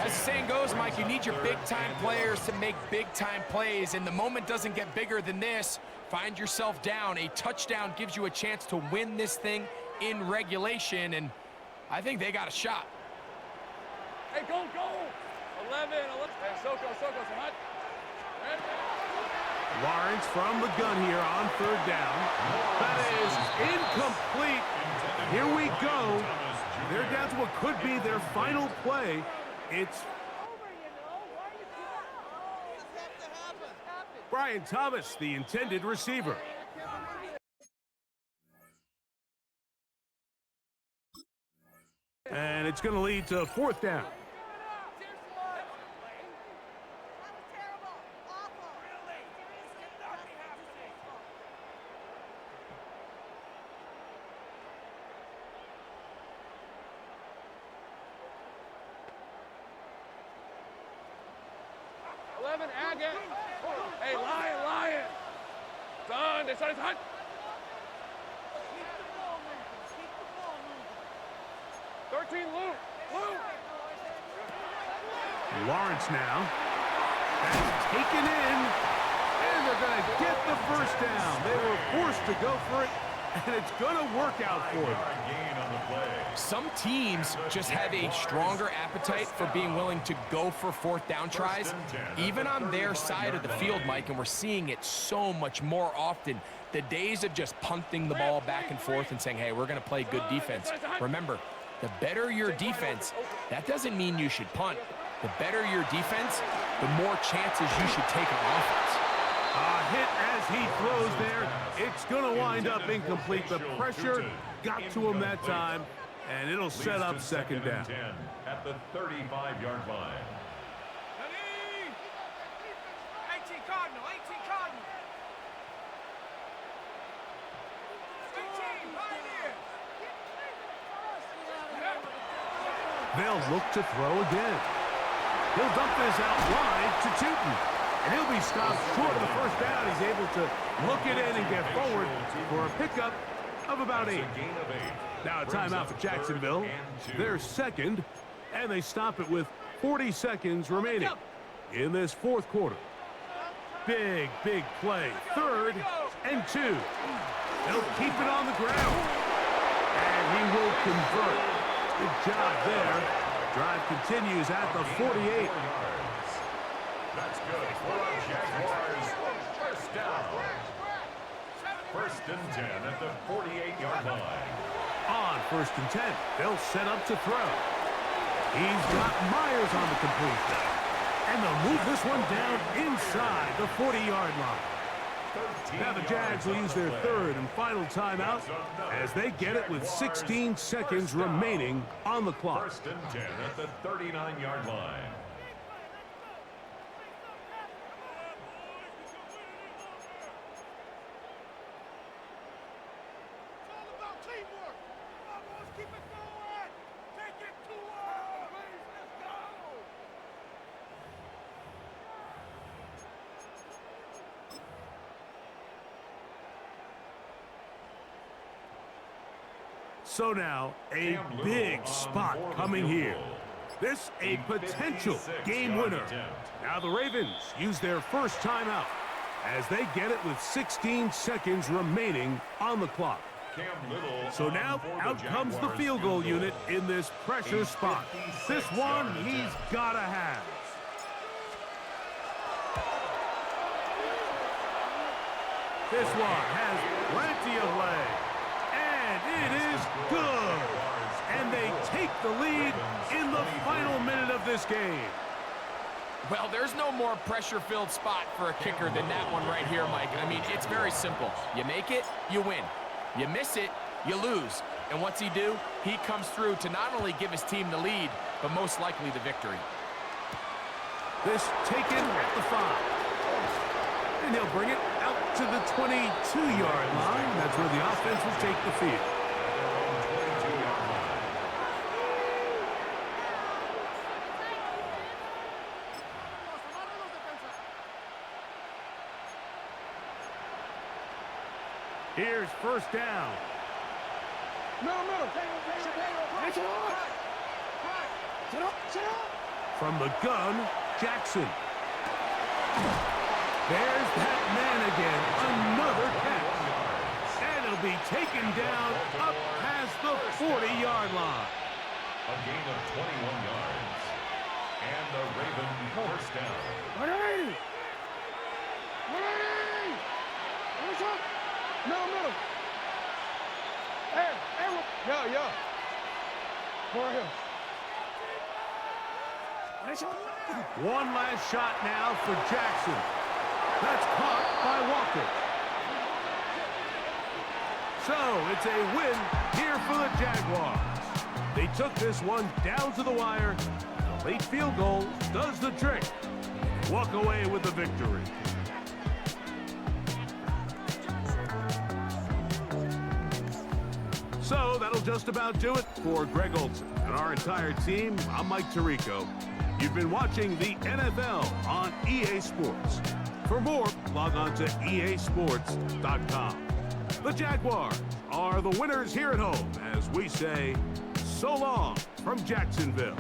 Speaker 3: As the saying goes, Mike, you need your big-time players to make big-time plays, and the moment doesn't get bigger than this. Find yourself down. A touchdown gives you a chance to win this thing in regulation, and I think they got a shot.
Speaker 4: Hey, go. 11. Hey, Soko, say hot.
Speaker 1: Lawrence from the gun here on 3rd down. That is incomplete. Here we go. They're down to what could be their final play. It's Brian Thomas, the intended receiver. And it's going to lead to 4th down.
Speaker 4: Hey, Lion. Son, it's hot. Keep the ball moving. 13, Luke.
Speaker 1: Lawrence now. That's taken in. And they're going to get the 1st down. They were forced to go for it, and it's going to work out for them.
Speaker 3: Some teams just have a stronger appetite for being willing to go for 4th down tries, even on their side of the field, Mike, and we're seeing it so much more often. The days of just punting the ball back and forth and saying, hey, we're going to play good defense. Remember, the better your defense, that doesn't mean you should punt. The better your defense, the more chances you should take on offense.
Speaker 1: A hit as he throws there. It's going to wind up incomplete. The pressure got to him that time, and it'll set up 2nd down.
Speaker 2: At the 35-yard line.
Speaker 4: 18 Cardinal.
Speaker 1: They'll look to throw again. He'll dump this out wide to Tootin. And he'll be stopped short of the first down. He's able to look it in and get forward for a pickup of about 8. Now a timeout for Jacksonville. They're second, and they stop it with 40 seconds remaining in this fourth quarter. Big play. 3rd and 2. They'll keep it on the ground. And he will convert. Good job there. Drive continues at the 48.
Speaker 2: That's good for our Jaguars. First down. 1st and 10 at the 48-yard line.
Speaker 1: On 1st and 10, they'll set up to throw. He's got Myers on the completion. And they'll move this one down inside the 40-yard line. Now the Jags will use their 3rd and final timeout as they get it with 16 seconds remaining on the clock.
Speaker 2: 1st and 10 at the 39-yard line.
Speaker 1: So now, a big spot coming here. This a potential game winner. Now the Ravens use their first timeout as they get it with 16 seconds remaining on the clock. So now out comes the field goal unit in this pressure spot. This one he's got to have. This one has plenty of leg. It is good. And they take the lead in the final minute of this game.
Speaker 3: Well, there's no more pressure-filled spot for a kicker than that one right here, Mike. I mean, it's very simple. You make it, you win. You miss it, you lose. And what's he do? He comes through to not only give his team the lead, but most likely the victory.
Speaker 1: This taken at the 5. And he'll bring it out to the 22-yard line. That's where the offense will take the field. Here's first down. From the gun, Jackson. There's that man again. Another catch. And he'll be taken down up past the 40-yard line.
Speaker 2: A gain of 21 yards. And the Ravens first down.
Speaker 1: One last shot now for Jackson. That's caught by Walker. So it's a win here for the Jaguars. They took this one down to the wire. The late field goal does the trick. Walk away with the victory. So that'll just about do it for Greg Olson and our entire team. I'm Mike Tirico. You've been watching the NFL on EA Sports. For more, log on to easports.com. The Jaguars are the winners here at home as we say so long from Jacksonville.